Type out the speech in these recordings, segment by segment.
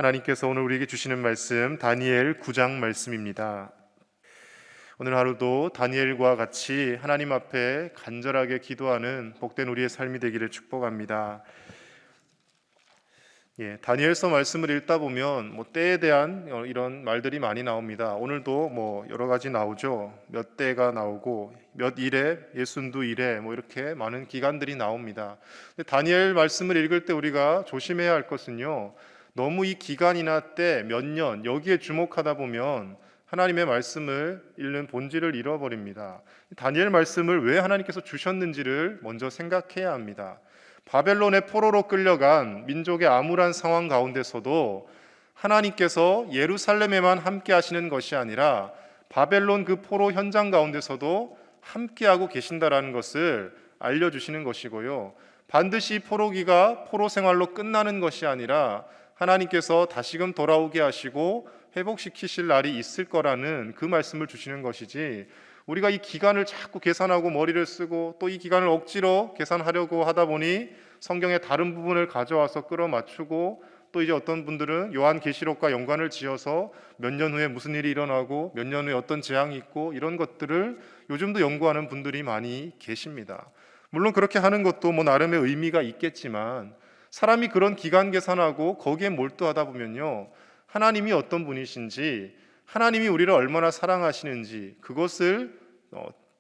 하나님께서 오늘 우리에게 주시는 말씀 다니엘 9장 말씀입니다. 오늘 하루도 다니엘과 같이 하나님 앞에 간절하게 기도하는 복된 우리의 삶이 되기를 축복합니다. 다니엘서 말씀을 읽다 보면 때에 대한 이런 말들이 많이 나옵니다. 오늘도 여러 가지 나오죠. 몇 대가 나오고 몇 일에 예순두 일에 이렇게 많은 기간들이 나옵니다. 근데 다니엘 말씀을 읽을 때 우리가 조심해야 할 것은요, 너무 이 기간이나 때, 몇 년 여기에 주목하다 보면 하나님의 말씀을 읽는 본질을 잃어버립니다. 다니엘 말씀을 왜 하나님께서 주셨는지를 먼저 생각해야 합니다. 바벨론의 포로로 끌려간 민족의 암울한 상황 가운데서도 하나님께서 예루살렘에만 함께 하시는 것이 아니라 바벨론 그 포로 현장 가운데서도 함께하고 계신다라는 것을 알려주시는 것이고요, 반드시 포로기가 포로 생활로 끝나는 것이 아니라 하나님께서 다시금 돌아오게 하시고 회복시키실 날이 있을 거라는 그 말씀을 주시는 것이지, 우리가 이 기간을 자꾸 계산하고 머리를 쓰고 또 이 기간을 억지로 계산하려고 하다 보니 성경의 다른 부분을 가져와서 끌어맞추고, 또 이제 어떤 분들은 요한계시록과 연관을 지어서 몇 년 후에 무슨 일이 일어나고 몇 년 후에 어떤 재앙이 있고 이런 것들을 요즘도 연구하는 분들이 많이 계십니다. 물론 그렇게 하는 것도 나름의 의미가 있겠지만, 사람이 그런 기간 계산하고 거기에 몰두하다 보면요, 하나님이 어떤 분이신지, 하나님이 우리를 얼마나 사랑하시는지 그것을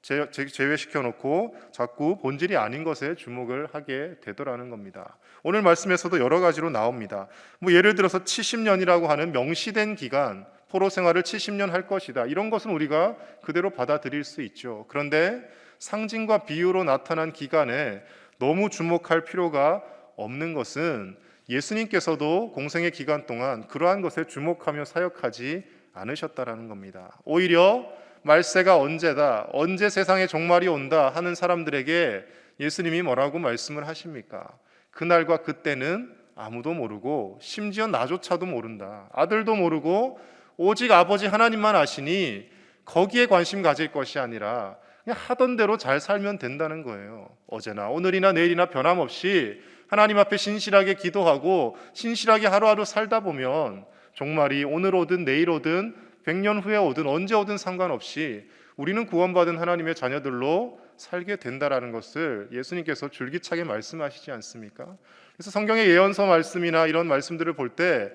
제외시켜 놓고 자꾸 본질이 아닌 것에 주목을 하게 되더라는 겁니다. 오늘 말씀에서도 여러 가지로 나옵니다. 예를 들어서 70년이라고 하는 명시된 기간, 포로 생활을 70년 할 것이다, 이런 것은 우리가 그대로 받아들일 수 있죠. 그런데 상징과 비유로 나타난 기간에 너무 주목할 필요가 없는 것은, 예수님께서도 공생의 기간 동안 그러한 것에 주목하며 사역하지 않으셨다라는 겁니다. 오히려 말세가 언제다, 언제 세상의 종말이 온다 하는 사람들에게 예수님이 뭐라고 말씀을 하십니까? 그날과 그때는 아무도 모르고 심지어 나조차도 모른다. 아들도 모르고 오직 아버지 하나님만 아시니 거기에 관심 가질 것이 아니라 그냥 하던 대로 잘 살면 된다는 거예요. 어제나 오늘이나 내일이나 변함없이 하나님 앞에 신실하게 기도하고 신실하게 하루하루 살다 보면 종말이 오늘 오든 내일 오든 100년 후에 오든 언제 오든 상관없이 우리는 구원받은 하나님의 자녀들로 살게 된다라는 것을 예수님께서 줄기차게 말씀하시지 않습니까? 그래서 성경의 예언서 말씀이나 이런 말씀들을 볼 때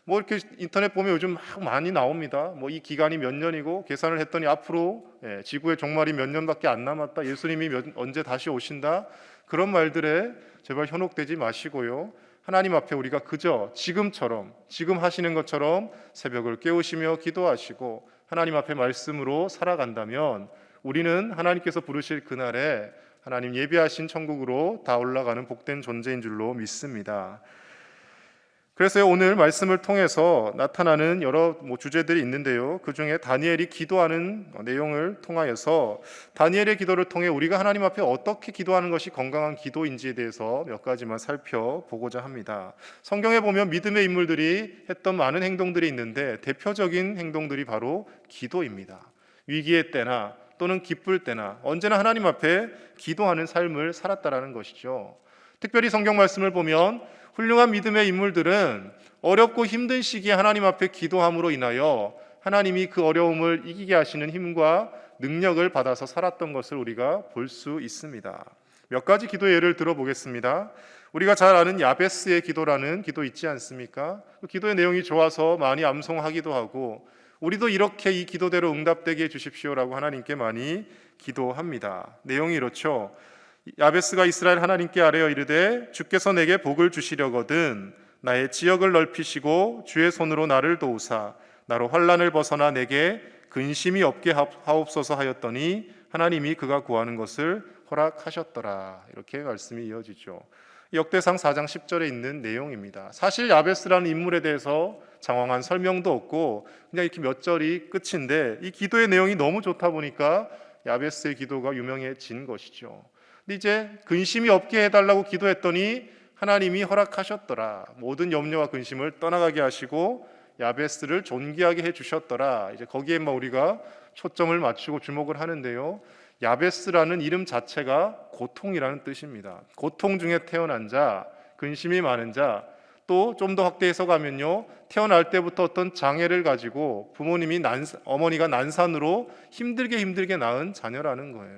이렇게 인터넷 보면 요즘 막 많이 나옵니다. 이 기간이 몇 년이고 계산을 했더니 앞으로 지구의 종말이 몇 년밖에 안 남았다, 예수님이 언제 다시 오신다, 그런 말들에 제발 현혹되지 마시고요, 하나님 앞에 우리가 그저 지금처럼, 지금 하시는 것처럼 새벽을 깨우시며 기도하시고 하나님 앞에 말씀으로 살아간다면 우리는 하나님께서 부르실 그날에 하나님 예비하신 천국으로 다 올라가는 복된 존재인 줄로 믿습니다. 그래서 오늘 말씀을 통해서 나타나는 여러 주제들이 있는데요, 그 중에 다니엘이 기도하는 내용을 통하여서 다니엘의 기도를 통해 우리가 하나님 앞에 어떻게 기도하는 것이 건강한 기도인지에 대해서 몇 가지만 살펴보고자 합니다. 성경에 보면 믿음의 인물들이 했던 많은 행동들이 있는데 대표적인 행동들이 바로 기도입니다. 위기의 때나 또는 기쁠 때나 언제나 하나님 앞에 기도하는 삶을 살았다라는 것이죠. 특별히 성경 말씀을 보면 훌륭한 믿음의 인물들은 어렵고 힘든 시기에 하나님 앞에 기도함으로 인하여 하나님이 그 어려움을 이기게 하시는 힘과 능력을 받아서 살았던 것을 우리가 볼 수 있습니다. 몇 가지 기도의 예를 들어보겠습니다. 우리가 잘 아는 야베스의 기도라는 기도 있지 않습니까? 그 기도의 내용이 좋아서 많이 암송하기도 하고, 우리도 이렇게 이 기도대로 응답되게 해주십시오라고 하나님께 많이 기도합니다. 내용이 이렇죠. 야베스가 이스라엘 하나님께 아뢰어 이르되 주께서 내게 복을 주시려거든 나의 지역을 넓히시고 주의 손으로 나를 도우사 나로 환난을 벗어나 내게 근심이 없게 하옵소서 하였더니 하나님이 그가 구하는 것을 허락하셨더라. 이렇게 말씀이 이어지죠. 역대상 4장 10절에 있는 내용입니다. 사실 야베스라는 인물에 대해서 장황한 설명도 없고 그냥 이렇게 몇 절이 끝인데, 이 기도의 내용이 너무 좋다 보니까 야베스의 기도가 유명해진 것이죠. 근데 이제 근심이 없게 해달라고 기도했더니 하나님이 허락하셨더라. 모든 염려와 근심을 떠나가게 하시고 야베스를 존귀하게 해주셨더라. 이제 거기에만 우리가 초점을 맞추고 주목을 하는데요, 야베스라는 이름 자체가 고통이라는 뜻입니다. 고통 중에 태어난 자, 근심이 많은 자, 또 좀 더 확대해서 가면요, 태어날 때부터 어떤 장애를 가지고 어머니가 난산으로 힘들게 낳은 자녀라는 거예요.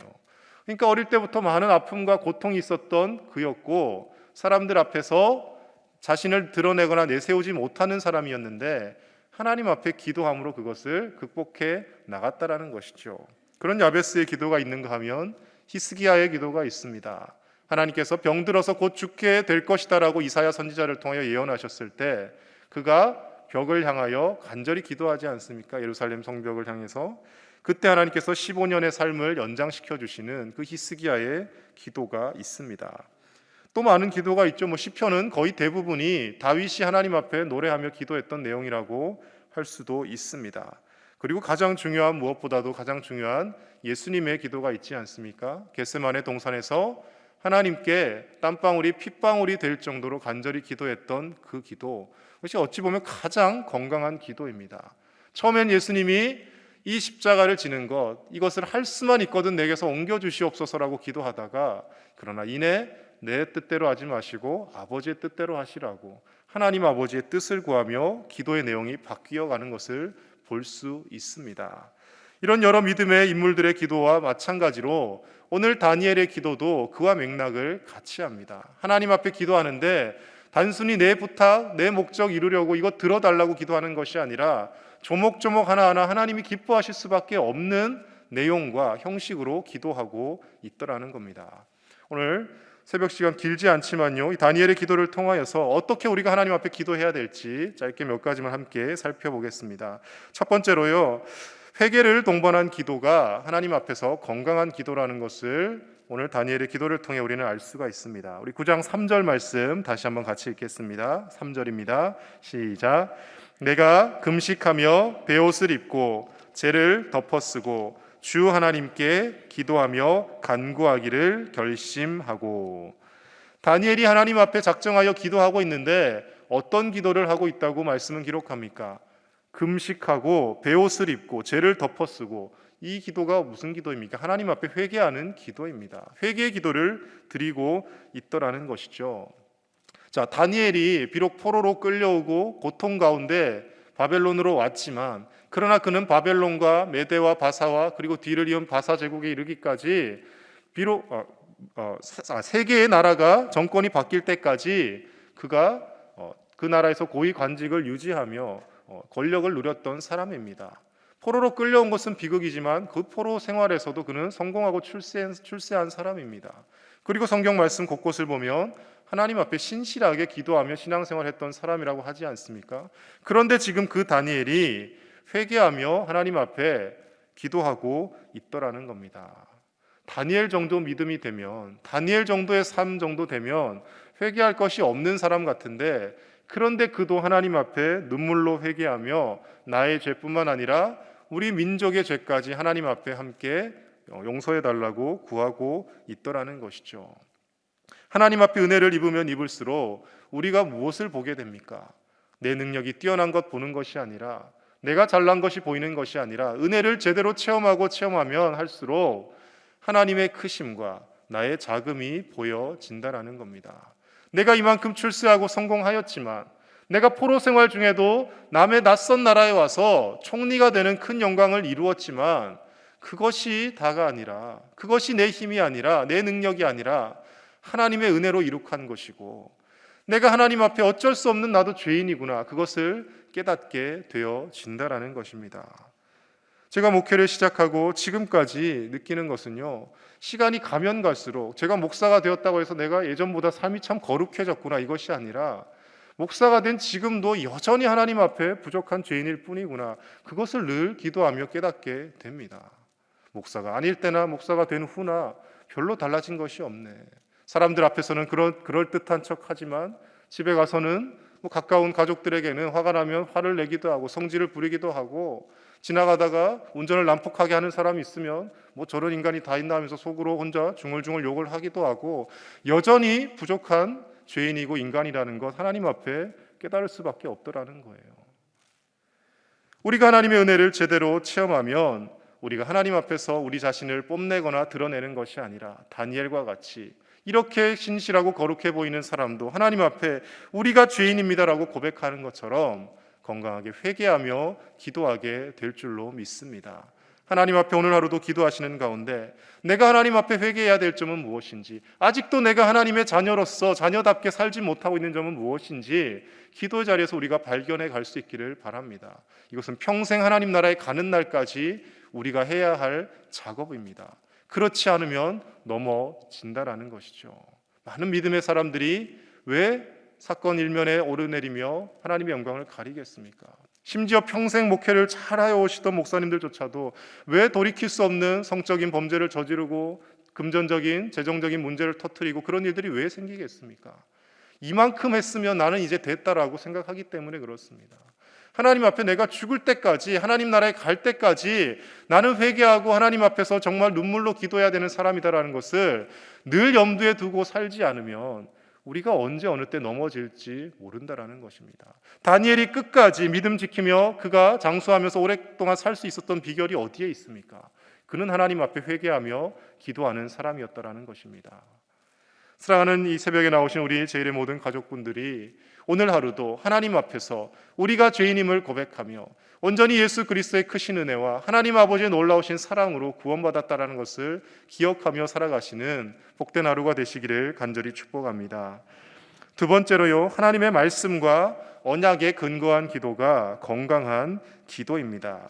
그러니까 어릴 때부터 많은 아픔과 고통이 있었던 그였고, 사람들 앞에서 자신을 드러내거나 내세우지 못하는 사람이었는데 하나님 앞에 기도함으로 그것을 극복해 나갔다라는 것이죠. 그런 야베스의 기도가 있는가 하면 히스기야의 기도가 있습니다. 하나님께서 병들어서 곧 죽게 될 것이다라고 이사야 선지자를 통하여 예언하셨을 때 그가 벽을 향하여 간절히 기도하지 않습니까? 예루살렘 성벽을 향해서. 그때 하나님께서 15년의 삶을 연장시켜 주시는 그 히스기야의 기도가 있습니다. 또 많은 기도가 있죠. 시편은 거의 대부분이 다윗이 하나님 앞에 노래하며 기도했던 내용이라고 할 수도 있습니다. 그리고 무엇보다도 가장 중요한 예수님의 기도가 있지 않습니까? 겟세마네 동산에서 하나님께 땀방울이 핏방울이 될 정도로 간절히 기도했던 그 기도, 그것이 어찌 보면 가장 건강한 기도입니다. 처음엔 예수님이 이 십자가를 지는 이것을 할 수만 있거든 내게서 옮겨주시옵소서라고 기도하다가, 그러나 이내 내 뜻대로 하지 마시고 아버지의 뜻대로 하시라고 하나님 아버지의 뜻을 구하며 기도의 내용이 바뀌어가는 것을 볼 수 있습니다. 이런 여러 믿음의 인물들의 기도와 마찬가지로 오늘 다니엘의 기도도 그와 맥락을 같이 합니다. 하나님 앞에 기도하는데 단순히 내 부탁, 내 목적 이루려고 이거 들어달라고 기도하는 것이 아니라 조목조목 하나하나 하나님이 기뻐하실 수밖에 없는 내용과 형식으로 기도하고 있더라는 겁니다. 오늘 새벽 시간 길지 않지만요, 이 다니엘의 기도를 통하여서 어떻게 우리가 하나님 앞에 기도해야 될지 짧게 몇 가지만 함께 살펴보겠습니다. 첫 번째로요, 회개를 동반한 기도가 하나님 앞에서 건강한 기도라는 것을 오늘 다니엘의 기도를 통해 우리는 알 수가 있습니다. 우리 9장 3절 말씀 다시 한번 같이 읽겠습니다. 3절입니다. 시작. 내가 금식하며 베옷을 입고 재를 덮어쓰고 주 하나님께 기도하며 간구하기를 결심하고. 다니엘이 하나님 앞에 작정하여 기도하고 있는데 어떤 기도를 하고 있다고 말씀은 기록합니까? 금식하고 베옷을 입고 재를 덮어쓰고. 이 기도가 무슨 기도입니까? 하나님 앞에 회개하는 기도입니다. 회개의 기도를 드리고 있더라는 것이죠. 자, 다니엘이 비록 포로로 끌려오고 고통 가운데 바벨론으로 왔지만, 그러나 그는 바벨론과 메대와 바사와 그리고 뒤를 이은 바사 제국에 이르기까지 비록 세 개의 나라가 정권이 바뀔 때까지 그가 그 나라에서 고위 관직을 유지하며 권력을 누렸던 사람입니다. 포로로 끌려온 것은 비극이지만 그 포로 생활에서도 그는 성공하고 출세한 사람입니다. 그리고 성경 말씀 곳곳을 보면 하나님 앞에 신실하게 기도하며 신앙생활했던 사람이라고 하지 않습니까? 그런데 지금 그 다니엘이 회개하며 하나님 앞에 기도하고 있더라는 겁니다. 다니엘 정도 믿음이 되면, 다니엘 정도의 삶 정도 되면 회개할 것이 없는 사람 같은데, 그런데 그도 하나님 앞에 눈물로 회개하며 나의 죄뿐만 아니라 우리 민족의 죄까지 하나님 앞에 함께 용서해 달라고 구하고 있더라는 것이죠. 하나님 앞에 은혜를 입으면 입을수록 우리가 무엇을 보게 됩니까? 내 능력이 뛰어난 것 보는 것이 아니라, 내가 잘난 것이 보이는 것이 아니라, 은혜를 제대로 체험하면 할수록 하나님의 크심과 나의 작음이 보여진다라는 겁니다. 내가 이만큼 출세하고 성공하였지만, 내가 포로 생활 중에도 남의 낯선 나라에 와서 총리가 되는 큰 영광을 이루었지만, 그것이 다가 아니라, 그것이 내 힘이 아니라, 내 능력이 아니라 하나님의 은혜로 이룩한 것이고, 내가 하나님 앞에 어쩔 수 없는 나도 죄인이구나, 그것을 깨닫게 되어진다라는 것입니다. 제가 목회를 시작하고 지금까지 느끼는 것은요, 시간이 가면 갈수록 제가 목사가 되었다고 해서 내가 예전보다 삶이 참 거룩해졌구나, 이것이 아니라 목사가 된 지금도 여전히 하나님 앞에 부족한 죄인일 뿐이구나, 그것을 늘 기도하며 깨닫게 됩니다. 목사가 아닐 때나 목사가 된 후나 별로 달라진 것이 없네. 사람들 앞에서는 그럴듯한 척하지만 집에 가서는 가까운 가족들에게는 화가 나면 화를 내기도 하고 성질을 부리기도 하고, 지나가다가 운전을 난폭하게 하는 사람이 있으면 저런 인간이 다 있나 하면서 속으로 혼자 중얼중얼 욕을 하기도 하고, 여전히 부족한 죄인이고 인간이라는 것 하나님 앞에 깨달을 수밖에 없더라는 거예요. 우리가 하나님의 은혜를 제대로 체험하면 우리가 하나님 앞에서 우리 자신을 뽐내거나 드러내는 것이 아니라 다니엘과 같이 이렇게 신실하고 거룩해 보이는 사람도 하나님 앞에 우리가 죄인입니다라고 고백하는 것처럼 건강하게 회개하며 기도하게 될 줄로 믿습니다. 하나님 앞에 오늘 하루도 기도하시는 가운데 내가 하나님 앞에 회개해야 될 점은 무엇인지, 아직도 내가 하나님의 자녀로서 자녀답게 살지 못하고 있는 점은 무엇인지 기도의 자리에서 우리가 발견해 갈 수 있기를 바랍니다. 이것은 평생 하나님 나라에 가는 날까지 우리가 해야 할 작업입니다. 그렇지 않으면 넘어진다라는 것이죠. 많은 믿음의 사람들이 왜 사건 일면에 오르내리며 하나님의 영광을 가리겠습니까? 심지어 평생 목회를 잘하여 오시던 목사님들조차도 왜 돌이킬 수 없는 성적인 범죄를 저지르고 금전적인 재정적인 문제를 터뜨리고 그런 일들이 왜 생기겠습니까? 이만큼 했으면 나는 이제 됐다라고 생각하기 때문에 그렇습니다. 하나님 앞에 내가 죽을 때까지, 하나님 나라에 갈 때까지 나는 회개하고 하나님 앞에서 정말 눈물로 기도해야 되는 사람이다라는 것을 늘 염두에 두고 살지 않으면 우리가 언제 어느 때 넘어질지 모른다라는 것입니다. 다니엘이 끝까지 믿음 지키며 그가 장수하면서 오랫동안 살 수 있었던 비결이 어디에 있습니까? 그는 하나님 앞에 회개하며 기도하는 사람이었다라는 것입니다. 사랑하는 이 새벽에 나오신 우리 제일의 모든 가족분들이 오늘 하루도 하나님 앞에서 우리가 죄인임을 고백하며 온전히 예수 그리스도의 크신 은혜와 하나님 아버지의 놀라우신 사랑으로 구원받았다라는 것을 기억하며 살아가시는 복된 하루가 되시기를 간절히 축복합니다. 두 번째로요, 하나님의 말씀과 언약에 근거한 기도가 건강한 기도입니다.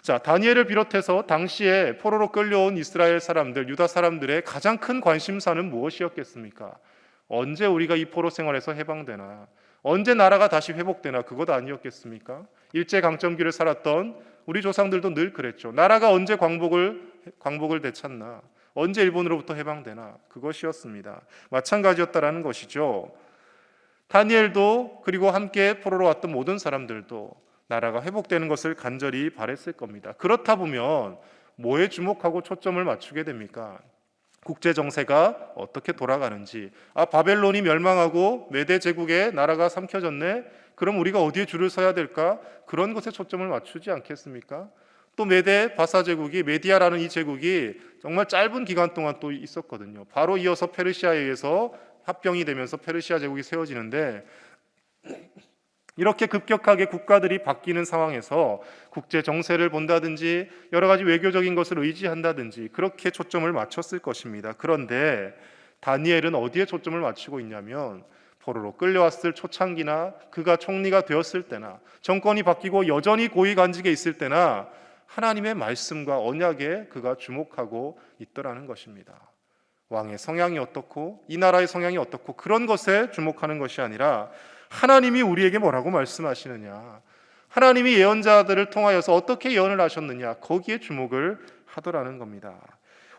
자, 다니엘을 비롯해서 당시에 포로로 끌려온 이스라엘 사람들, 유다 사람들의 가장 큰 관심사는 무엇이었겠습니까? 언제 우리가 이 포로 생활에서 해방되나? 언제 나라가 다시 회복되나? 그것 아니었겠습니까? 일제강점기를 살았던 우리 조상들도 늘 그랬죠. 나라가 언제 광복을 되찾나? 언제 일본으로부터 해방되나? 그것이었습니다. 마찬가지였다라는 것이죠. 다니엘도 그리고 함께 포로로 왔던 모든 사람들도 나라가 회복되는 것을 간절히 바랬을 겁니다. 그렇다 보면 뭐에 주목하고 초점을 맞추게 됩니까? 국제 정세가 어떻게 돌아가는지, 바벨론이 멸망하고 메대 제국의 나라가 삼켜졌네? 그럼 우리가 어디에 줄을 서야 될까? 그런 것에 초점을 맞추지 않겠습니까? 또 메대 바사 제국이, 메디아라는 이 제국이 정말 짧은 기간 동안 또 있었거든요. 바로 이어서 페르시아에 의해서 합병이 되면서 페르시아 제국이 세워지는데, 이렇게 급격하게 국가들이 바뀌는 상황에서 국제 정세를 본다든지 여러 가지 외교적인 것을 의지한다든지 그렇게 초점을 맞췄을 것입니다. 그런데 다니엘은 어디에 초점을 맞추고 있냐면 포로로 끌려왔을 초창기나 그가 총리가 되었을 때나 정권이 바뀌고 여전히 고위관직에 있을 때나 하나님의 말씀과 언약에 그가 주목하고 있더라는 것입니다. 왕의 성향이 어떻고 이 나라의 성향이 어떻고 그런 것에 주목하는 것이 아니라 하나님이 우리에게 뭐라고 말씀하시느냐, 하나님이 예언자들을 통하여서 어떻게 예언을 하셨느냐, 거기에 주목을 하더라는 겁니다.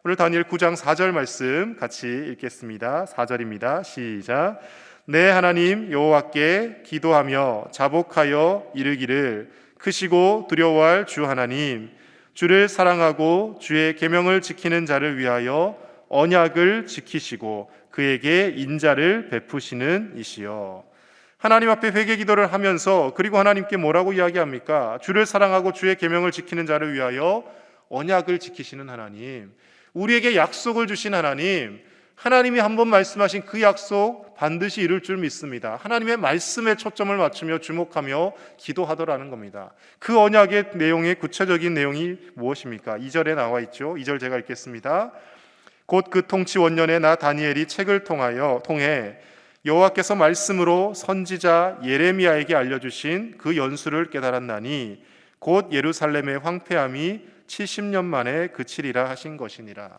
오늘 다니엘 9장 4절 말씀 같이 읽겠습니다. 4절입니다. 시작. 내 하나님 여호와께 기도하며 자복하여 이르기를 크시고 두려워할 주 하나님, 주를 사랑하고 주의 계명을 지키는 자를 위하여 언약을 지키시고 그에게 인자를 베푸시는 이시여. 하나님 앞에 회개 기도를 하면서 그리고 하나님께 뭐라고 이야기합니까? 주를 사랑하고 주의 계명을 지키는 자를 위하여 언약을 지키시는 하나님, 우리에게 약속을 주신 하나님, 하나님이 한번 말씀하신 그 약속 반드시 이룰 줄 믿습니다. 하나님의 말씀에 초점을 맞추며 주목하며 기도하더라는 겁니다. 그 언약의 내용의 구체적인 내용이 무엇입니까? 2절에 나와 있죠. 2절 제가 읽겠습니다. 곧 그 통치 원년에 나 다니엘이 책을 통해 여호와께서 말씀으로 선지자 예레미야에게 알려주신 그 연수를 깨달았나니 곧 예루살렘의 황폐함이 70년 만에 그치리라 하신 것이니라.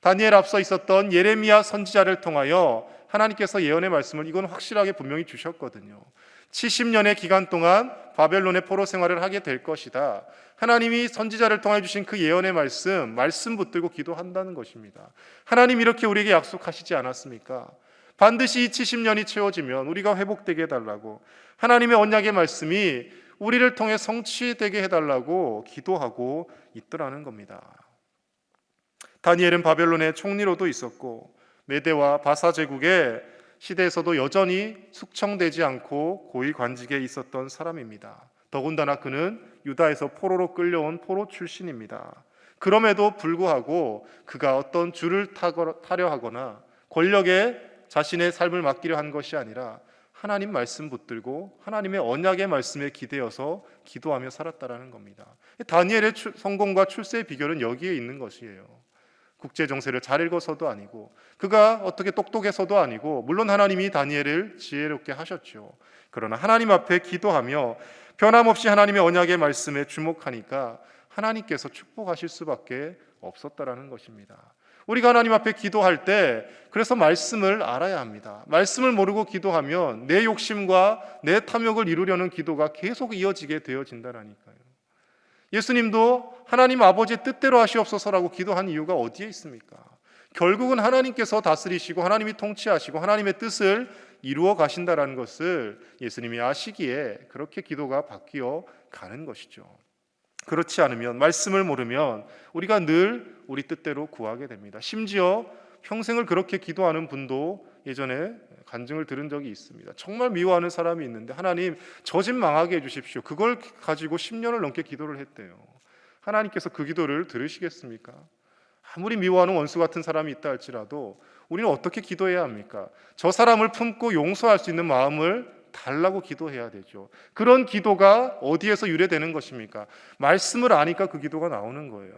다니엘 앞서 있었던 예레미야 선지자를 통하여 하나님께서 예언의 말씀을 이건 확실하게 분명히 주셨거든요. 70년의 기간 동안 바벨론의 포로 생활을 하게 될 것이다. 하나님이 선지자를 통해 주신 그 예언의 말씀 붙들고 기도한다는 것입니다. 하나님 이렇게 우리에게 약속하시지 않았습니까? 반드시 이 70년이 채워지면 우리가 회복되게 해달라고, 하나님의 언약의 말씀이 우리를 통해 성취되게 해달라고 기도하고 있더라는 겁니다. 다니엘은 바벨론의 총리로도 있었고 메대와 바사 제국의 시대에서도 여전히 숙청되지 않고 고위 관직에 있었던 사람입니다. 더군다나 그는 유다에서 포로로 끌려온 포로 출신입니다. 그럼에도 불구하고 그가 어떤 줄을 타려 하거나 권력에 자신의 삶을 맡기려 한 것이 아니라 하나님 말씀 붙들고 하나님의 언약의 말씀에 기대어서 기도하며 살았다라는 겁니다. 다니엘의 성공과 출세의 비결은 여기에 있는 것이에요. 국제 정세를 잘 읽어서도 아니고 그가 어떻게 똑똑해서도 아니고, 물론 하나님이 다니엘을 지혜롭게 하셨죠. 그러나 하나님 앞에 기도하며 변함없이 하나님의 언약의 말씀에 주목하니까 하나님께서 축복하실 수밖에 없었다라는 것입니다. 우리가 하나님 앞에 기도할 때 그래서 말씀을 알아야 합니다. 말씀을 모르고 기도하면 내 욕심과 내 탐욕을 이루려는 기도가 계속 이어지게 되어진다라니까요. 예수님도 하나님 아버지의 뜻대로 하시옵소서라고 기도한 이유가 어디에 있습니까? 결국은 하나님께서 다스리시고 하나님이 통치하시고 하나님의 뜻을 이루어 가신다라는 것을 예수님이 아시기에 그렇게 기도가 바뀌어 가는 것이죠. 그렇지 않으면, 말씀을 모르면 우리가 늘 우리 뜻대로 구하게 됩니다. 심지어 평생을 그렇게 기도하는 분도 예전에 간증을 들은 적이 있습니다. 정말 미워하는 사람이 있는데 하나님 저 집 망하게 해주십시오. 그걸 가지고 10년을 넘게 기도를 했대요. 하나님께서 그 기도를 들으시겠습니까? 아무리 미워하는 원수 같은 사람이 있다 할지라도 우리는 어떻게 기도해야 합니까? 저 사람을 품고 용서할 수 있는 마음을 달라고 기도해야 되죠. 그런 기도가 어디에서 유래되는 것입니까? 말씀을 아니까 그 기도가 나오는 거예요.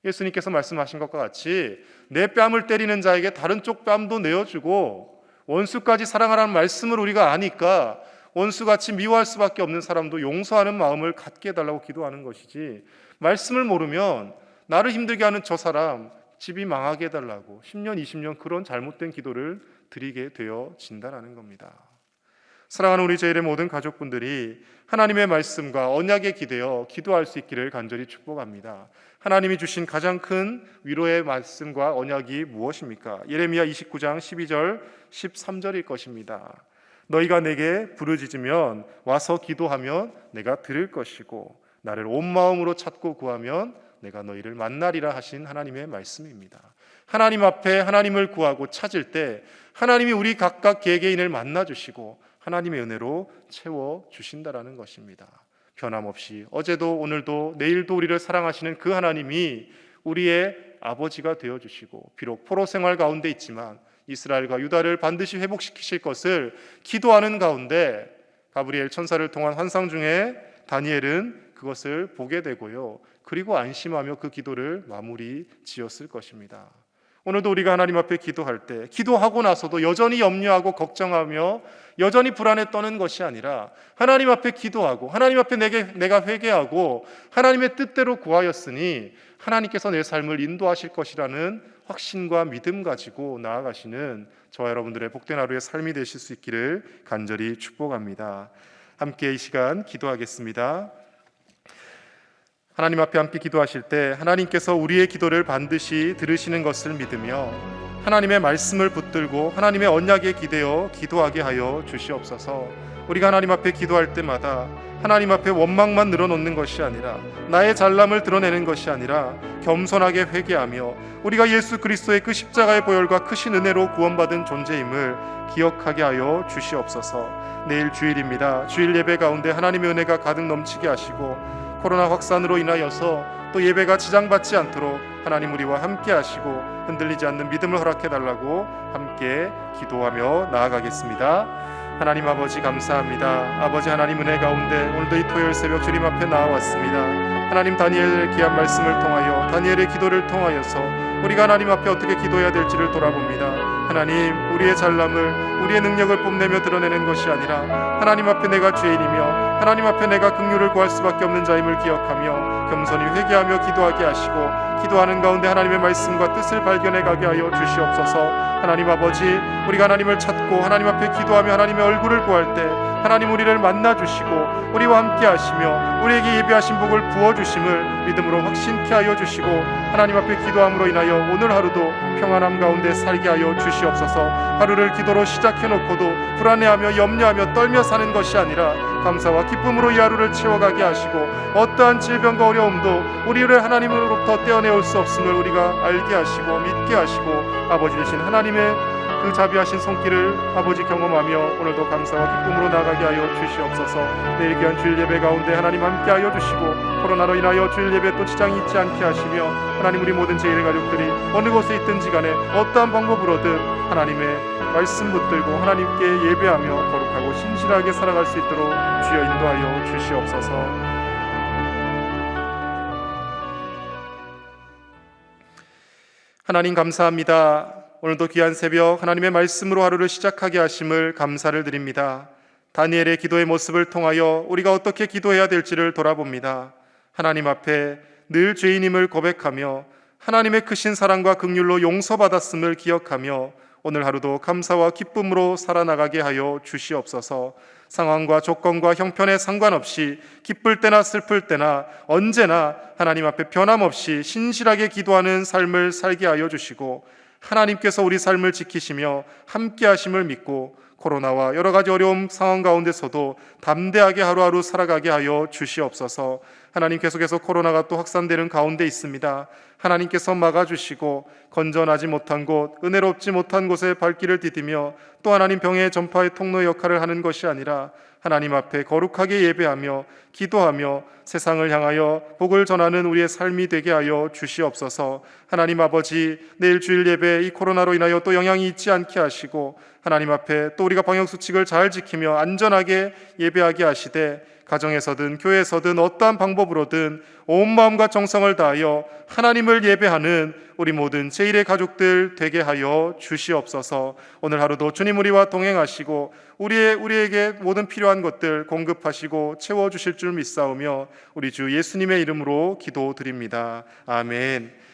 예수님께서 말씀하신 것과 같이 내 뺨을 때리는 자에게 다른 쪽 뺨도 내어주고 원수까지 사랑하라는 말씀을 우리가 아니까 원수같이 미워할 수밖에 없는 사람도 용서하는 마음을 갖게 해달라고 기도하는 것이지, 말씀을 모르면 나를 힘들게 하는 저 사람 집이 망하게 해달라고 10년 20년 그런 잘못된 기도를 드리게 되어진다는 겁니다. 사랑하는 우리 제일의 모든 가족분들이 하나님의 말씀과 언약에 기대어 기도할 수 있기를 간절히 축복합니다. 하나님이 주신 가장 큰 위로의 말씀과 언약이 무엇입니까? 예레미야 29장 12절 13절일 것입니다. 너희가 내게 부르짖으면 와서 기도하면 내가 들을 것이고 나를 온 마음으로 찾고 구하면 내가 너희를 만나리라 하신 하나님의 말씀입니다. 하나님 앞에 하나님을 구하고 찾을 때 하나님이 우리 각각 개개인을 만나주시고 하나님의 은혜로 채워주신다라는 것입니다. 변함없이 어제도 오늘도 내일도 우리를 사랑하시는 그 하나님이 우리의 아버지가 되어주시고, 비록 포로 생활 가운데 있지만 이스라엘과 유다를 반드시 회복시키실 것을 기도하는 가운데 가브리엘 천사를 통한 환상 중에 다니엘은 그것을 보게 되고요, 그리고 안심하며 그 기도를 마무리 지었을 것입니다. 오늘도 우리가 하나님 앞에 기도할 때 기도하고 나서도 여전히 염려하고 걱정하며 여전히 불안에 떠는 것이 아니라 하나님 앞에 기도하고 하나님 앞에 내가 회개하고 하나님의 뜻대로 구하였으니 하나님께서 내 삶을 인도하실 것이라는 확신과 믿음 가지고 나아가시는 저와 여러분들의 복된 하루의 삶이 되실 수 있기를 간절히 축복합니다. 함께 이 시간 기도하겠습니다. 하나님 앞에 함께 기도하실 때 하나님께서 우리의 기도를 반드시 들으시는 것을 믿으며 하나님의 말씀을 붙들고 하나님의 언약에 기대어 기도하게 하여 주시옵소서. 우리가 하나님 앞에 기도할 때마다 하나님 앞에 원망만 늘어놓는 것이 아니라 나의 잘남을 드러내는 것이 아니라 겸손하게 회개하며 우리가 예수 그리스도의 그 십자가의 보혈과 크신 은혜로 구원받은 존재임을 기억하게 하여 주시옵소서. 내일 주일입니다. 주일 예배 가운데 하나님의 은혜가 가득 넘치게 하시고 코로나 확산으로 인하여서 또 예배가 지장받지 않도록 하나님 우리와 함께 하시고 흔들리지 않는 믿음을 허락해 달라고 함께 기도하며 나아가겠습니다. 하나님 아버지 감사합니다. 아버지 하나님 은혜 가운데 오늘도 이 토요일 새벽 주님 앞에 나와왔습니다. 하나님 다니엘의 귀한 말씀을 통하여 다니엘의 기도를 통하여서 우리가 하나님 앞에 어떻게 기도해야 될지를 돌아봅니다. 하나님 우리의 잘남을 우리의 능력을 뽐내며 드러내는 것이 아니라 하나님 앞에 내가 죄인이며 하나님 앞에 내가 긍휼을 구할 수밖에 없는 자임을 기억하며 겸손히 회개하며 기도하게 하시고 기도하는 가운데 하나님의 말씀과 뜻을 발견해 가게 하여 주시옵소서. 하나님 아버지 우리가 하나님을 찾고 하나님 앞에 기도하며 하나님의 얼굴을 구할 때 하나님 우리를 만나주시고 우리와 함께 하시며 우리에게 예비하신 복을 부어주심을 믿음으로 확신케 하여 주시고 하나님 앞에 기도함으로 인하여 오늘 하루도 평안함 가운데 살게 하여 주시옵소서. 하루를 기도로 시작해놓고도 불안해하며 염려하며 떨며 사는 것이 아니라 감사와 기쁨으로 이 하루를 채워가게 하시고 어떠한 질병과 어려움도 우리를 하나님으로부터 떼어내올 수 없음을 우리가 알게 하시고 믿게 하시고 아버지 되신 하나님의 그 자비하신 손길을 아버지 경험하며 오늘도 감사와 기쁨으로 나가게 하여 주시옵소서. 내일 귀한 주일 예배 가운데 하나님 함께 하여 주시고 코로나로 인하여 주일 예배 또 지장이 있지 않게 하시며 하나님 우리 모든 제1의 가족들이 어느 곳에 있든지 간에 어떠한 방법으로든 하나님의 말씀 붙들고 하나님께 예배하며 거룩하고 신실하게 살아갈 수 있도록 주여 인도하여 주시옵소서. 하나님 감사합니다. 오늘도 귀한 새벽 하나님의 말씀으로 하루를 시작하게 하심을 감사를 드립니다. 다니엘의 기도의 모습을 통하여 우리가 어떻게 기도해야 될지를 돌아봅니다. 하나님 앞에 늘 죄인임을 고백하며 하나님의 크신 사랑과 긍휼로 용서받았음을 기억하며 오늘 하루도 감사와 기쁨으로 살아나가게 하여 주시옵소서. 상황과 조건과 형편에 상관없이 기쁠 때나 슬플 때나 언제나 하나님 앞에 변함없이 신실하게 기도하는 삶을 살게 하여 주시고 하나님께서 우리 삶을 지키시며 함께 하심을 믿고 코로나와 여러 가지 어려움 상황 가운데서도 담대하게 하루하루 살아가게 하여 주시옵소서. 하나님 계속해서 코로나가 또 확산되는 가운데 있습니다. 하나님께서 막아주시고 건전하지 못한 곳, 은혜롭지 못한 곳에 발길을 디디며 또 하나님 병의 전파의 통로 역할을 하는 것이 아니라 하나님 앞에 거룩하게 예배하며 기도하며 세상을 향하여 복을 전하는 우리의 삶이 되게 하여 주시옵소서. 하나님 아버지, 내일 주일 예배 이 코로나로 인하여 또 영향이 있지 않게 하시고 하나님 앞에 또 우리가 방역수칙을 잘 지키며 안전하게 예배하게 하시되 가정에서든 교회에서든 어떠한 방법으로든 온 마음과 정성을 다하여 하나님을 예배하는 우리 모든 제1의 가족들 되게 하여 주시옵소서. 오늘 하루도 주님 우리와 동행하시고 우리에게 모든 필요한 것들 공급하시고 채워주실 줄 믿사오며 우리 주 예수님의 이름으로 기도드립니다. 아멘.